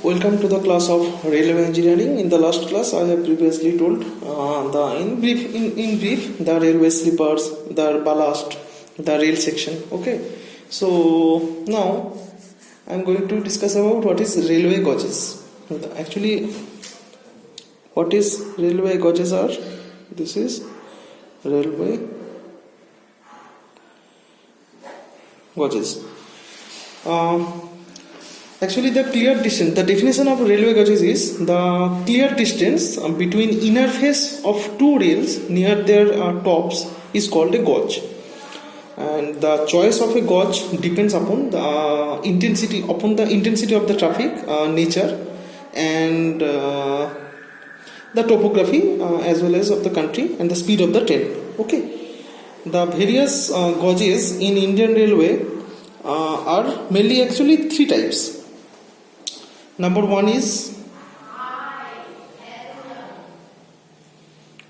Welcome to the class of railway engineering. In the last class, I have previously told in brief the railway sleepers, the ballast, the rail section. Okay, so now I am going to discuss about what is railway gauges. Actually, what is railway gauges are? This is railway gauges. Actually, the definition of railway gauges is the clear distance between inner face of two rails near their tops is called a gauge. And the choice of a gauge depends upon the intensity of the traffic, nature, and the topography as well as of the country and the speed of the train. Okay, the various gauges in Indian Railway are mainly actually three types. Number one is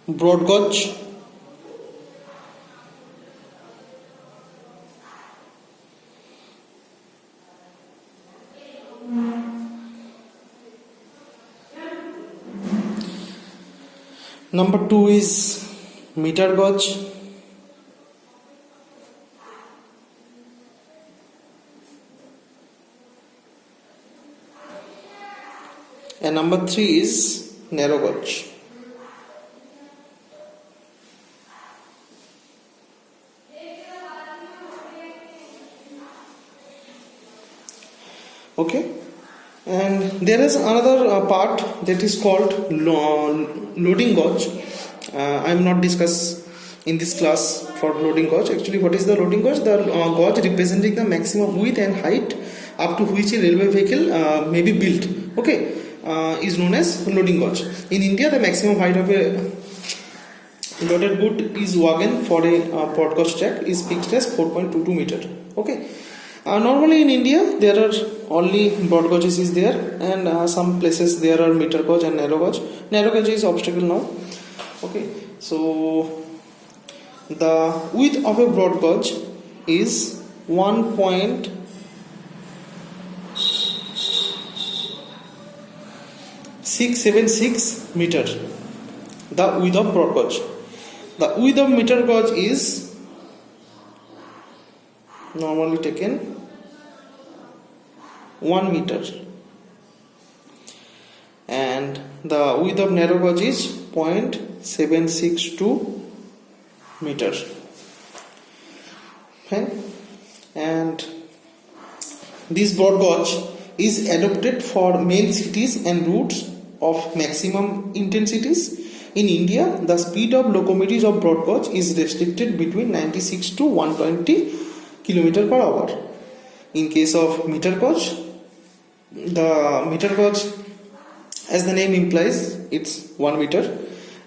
broad gauge. Number two is meter gauge. And number three is narrow gauge. Okay, and there is another part that is called loading gauge. I am not discuss in this class for loading gauge. Actually, what is the loading gauge? The gauge representing the maximum width and height up to which a railway vehicle may be built. Okay. Is known as loading gauge. In India, the maximum height of a loaded good is wagon for a broad track is fixed as 4.22 meter. Okay. Normally in India, there are only broad gauges is there, and some places there are meter gauge and narrow gauge. Narrow gauge is obstacle now. Okay. So the width of a broad gauge is 1.676 meter. The width of broad gauge. The width of meter gauge is normally taken 1 meter, and the width of narrow gauge is 0.762 meter. Okay. And this broad gauge is adopted for main cities and routes of maximum intensities. In India, the speed of locomotives of broad gauge is restricted between 96 to 120 km per hour. In case of meter gauge, the meter gauge, as the name implies, it's 1 meter,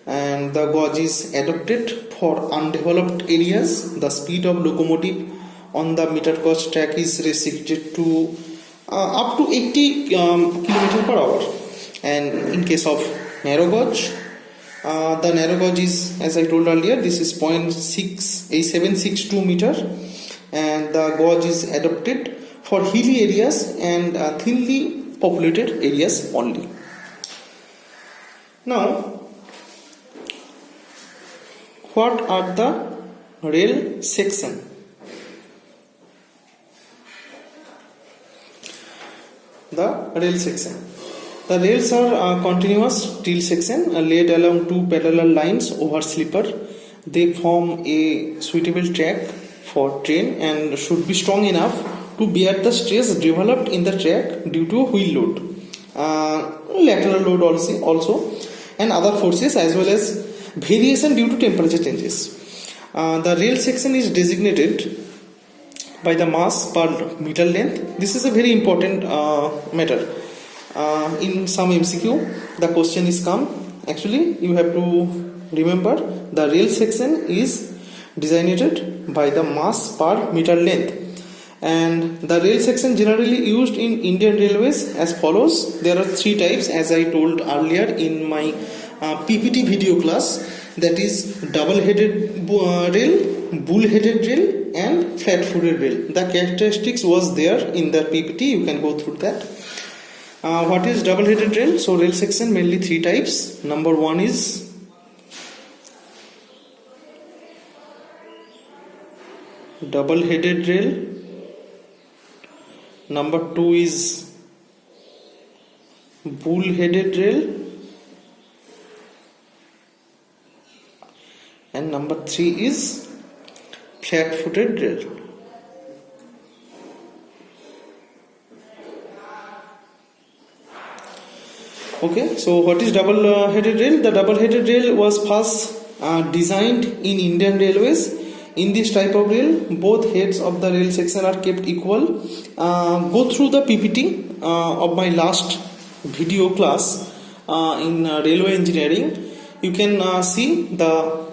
and the gauge is adopted for undeveloped areas. The speed of locomotive on the meter gauge track is restricted to up to 80 km per hour. And in case of narrow gauge, the narrow gauge is, as I told earlier, this is 0.762 meter, and the gauge is adopted for hilly areas and thinly populated areas only. Now, what are the rail section? The rail section. The rails are continuous steel section laid along two parallel lines over sleeper. They form a suitable track for train and should be strong enough to bear the stress developed in the track due to wheel load, lateral load also, and other forces, as well as variation due to temperature changes. The rail section is designated by the mass per meter length. This is a very important matter. In some MCQ, the question is come. Actually, you have to remember the rail section is designated by the mass per meter length, and the rail section generally used in Indian Railways as follows. There are three types, as I told earlier in my PPT video class, that is double-headed rail, bull-headed rail, and flat-footed rail. The characteristics was there in the PPT. You can go through that. What is double-headed rail? So rail section mainly three types. Number one is double-headed rail. Number two is bull-headed rail. And number three is flat-footed rail. Okay, so what is double-headed rail? The double-headed rail was first designed in Indian Railways. In this type of rail, both heads of the rail section are kept equal. Go through the PPT of my last video class in railway engineering. You can see the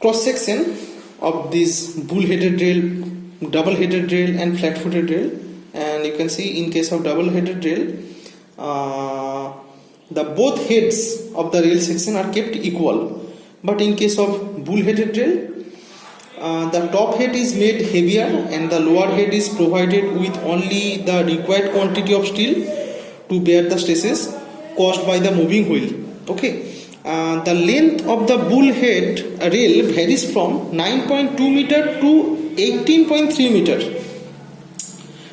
cross section of this bull-headed rail, double-headed rail, and flat-footed rail. And you can see in case of double-headed rail, the both heads of the rail section are kept equal, but in case of bull-headed rail, the top head is made heavier and the lower head is provided with only the required quantity of steel to bear the stresses caused by the moving wheel. Okay, the length of the bull head rail varies from 9.2 meter to 18.3 meter.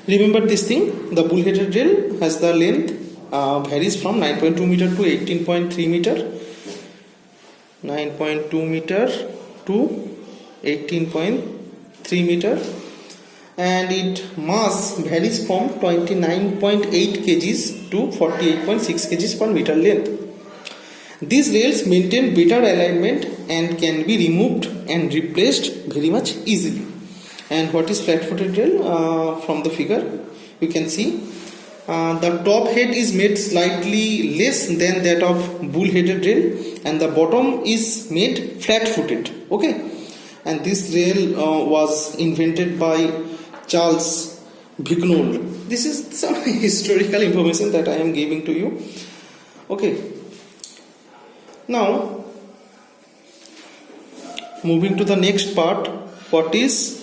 Remember this thing, the bull-headed rail has the length varies from 9.2 meter to 18.3 meter. 9.2 meter to 18.3 meter, and its mass varies from 29.8 kgs to 48.6 kgs per meter length. These rails maintain better alignment and can be removed and replaced very much easily. And what is flat-footed rail? From the figure you can see the top head is made slightly less than that of bull-headed rail, and the bottom is made flat-footed. Okay, and this rail was invented by Charles Vignol. This is some historical information that I am giving to you. Okay, now moving to the next part. What is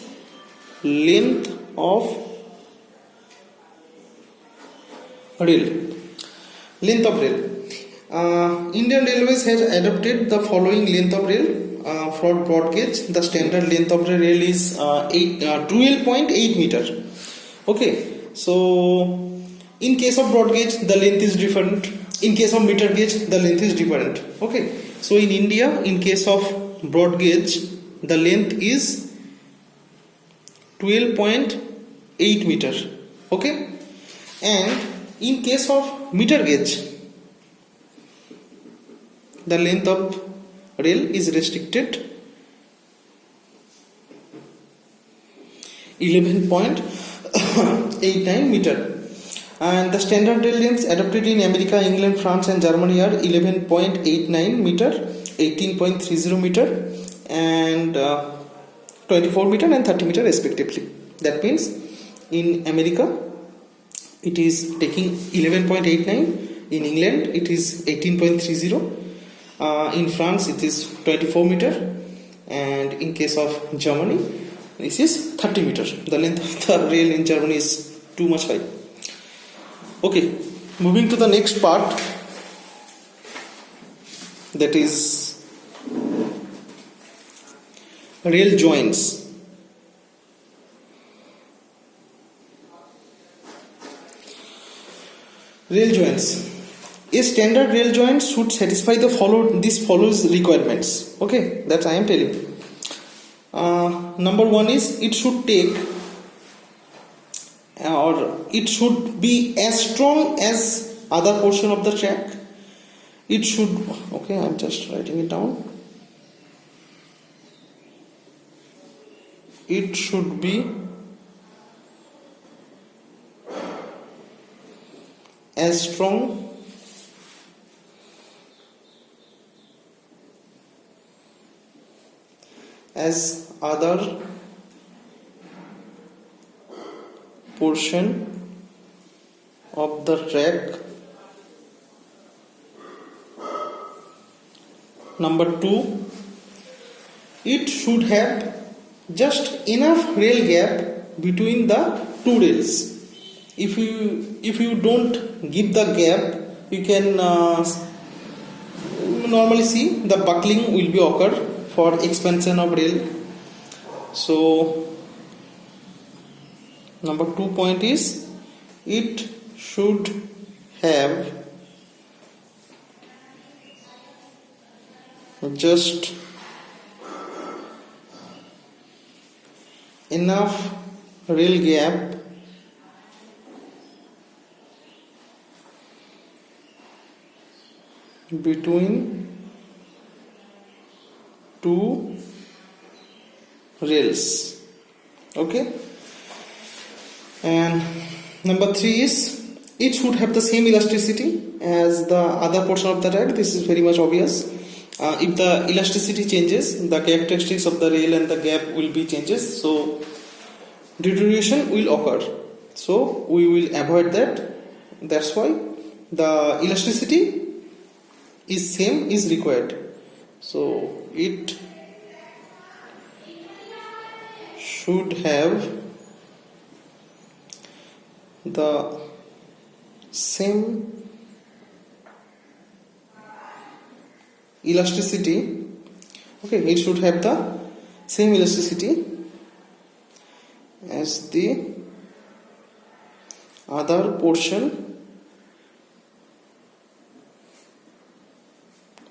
length of rail? Length of rail. Indian Railways has adopted the following length of rail. For broad gauge, the standard length of the rail is 12.8 meter. Okay, so in case of broad gauge, the length is different. In case of meter gauge, the length is different. Okay, so in India, in case of broad gauge, the length is 12.8 meter. Okay, and in case of meter gauge, the length of rail is restricted 11.89 meter, and the standard rail lengths adopted in America, England, France and Germany are 11.89 meter, 18.30 meter and 24 meter and 30 meter respectively. That means in America it is taking 11.89, in England it is 18.30, in France it is 24 meter, and in case of Germany this is 30 meter. The length of the rail in Germany is too much high. Okay, moving to the next part, that is rail joints. Rail joints. A standard rail joint should satisfy the follows requirements. Okay, that I am telling. Number one is it should take or it should be as strong as other portion of the track. It should, okay, I am just writing it down. It should be as strong as other portion of the track. Number two, it should have just enough rail gap between the two rails. if you don't give the gap, you can normally see the buckling will be occur for expansion of rail. So number 2 point is it should have just enough rail gap between two rails. Okay, and number 3 is it should have the same elasticity as the other portion of the track. This is very much obvious. If the elasticity changes, the characteristics of the rail and the gap will be changes, so deterioration will occur. So we will avoid that. That's why the elasticity is same is required. So it should have the same elasticity. Okay, it should have the same elasticity as the other portion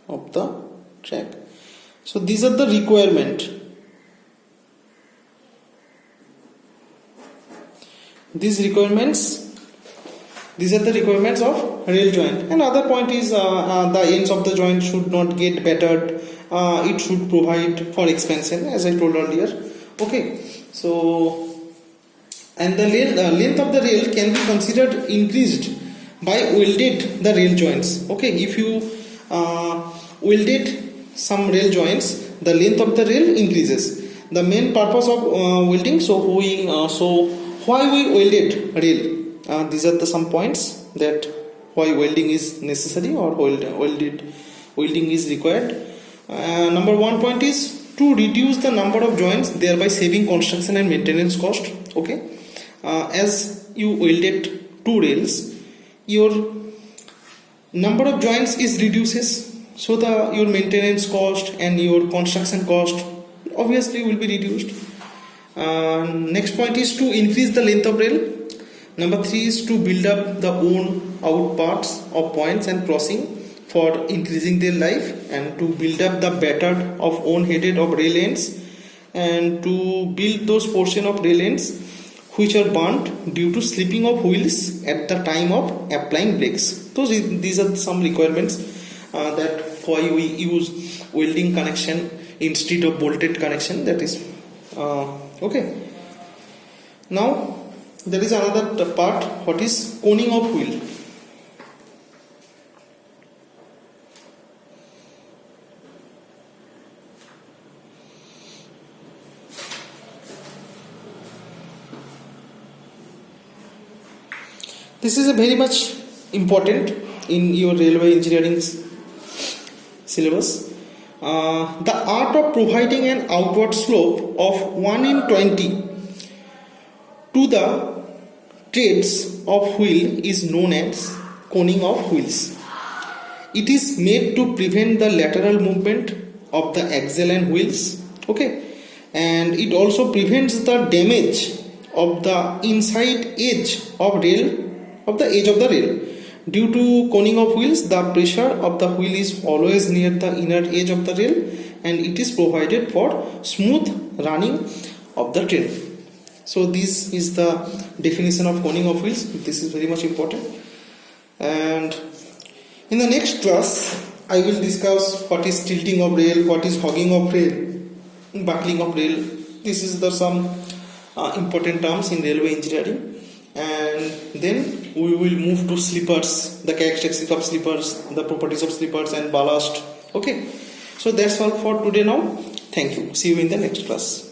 of the track. So these are the requirement. These are the requirements of rail joint. Another point is the ends of the joint should not get battered. It should provide for expansion, as I told earlier. Okay, so and the length of the rail can be considered increased by welded the rail joints. Okay, if you welded some rail joints, the length of the rail increases. The main purpose of welding. Why we welded rail? These are some points that why welding is necessary or welding is required. Number 1 point is to reduce the number of joints, thereby saving construction and maintenance cost. Okay, as you welded 2 rails, your number of joints is reduces, so your maintenance cost and your construction cost obviously will be reduced. Next point is to increase the length of rail. Number 3 is to build up the own out parts of points and crossing for increasing their life, and to build up the battered of own headed of rail ends, and to build those portion of rail ends which are burnt due to slipping of wheels at the time of applying brakes. So these are some requirements that why we use welding connection instead of bolted connection. That is okay. Now there is another part, what is coning of wheel. This is a very much important in your railway engineering syllabus. The art of providing an outward slope of 1 in 20 to the treads of wheel is known as coning of wheels. It is made to prevent the lateral movement of the axle and wheels. Okay, and it also prevents the damage of the inside edge of the rail. Due to coning of wheels, the pressure of the wheel is always near the inner edge of the rail, and it is provided for smooth running of the train. So this is the definition of coning of wheels. This is very much important. And in the next class, I will discuss what is tilting of rail, what is hogging of rail, buckling of rail. This is some important terms in railway engineering. And then we will move to slippers, the characteristics of slippers, the properties of slippers and ballast. Okay, so that's all for today now. Thank you. See you in the next class.